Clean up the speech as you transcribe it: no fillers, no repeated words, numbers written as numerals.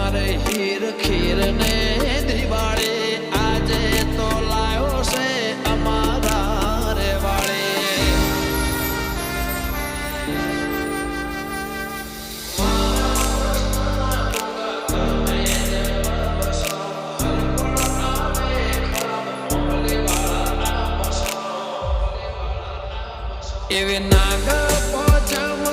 મારે હીર ખીર ને દિવાળી આજે તો લાયો છે અમારા રે વાળે એવી નાગ પોચમ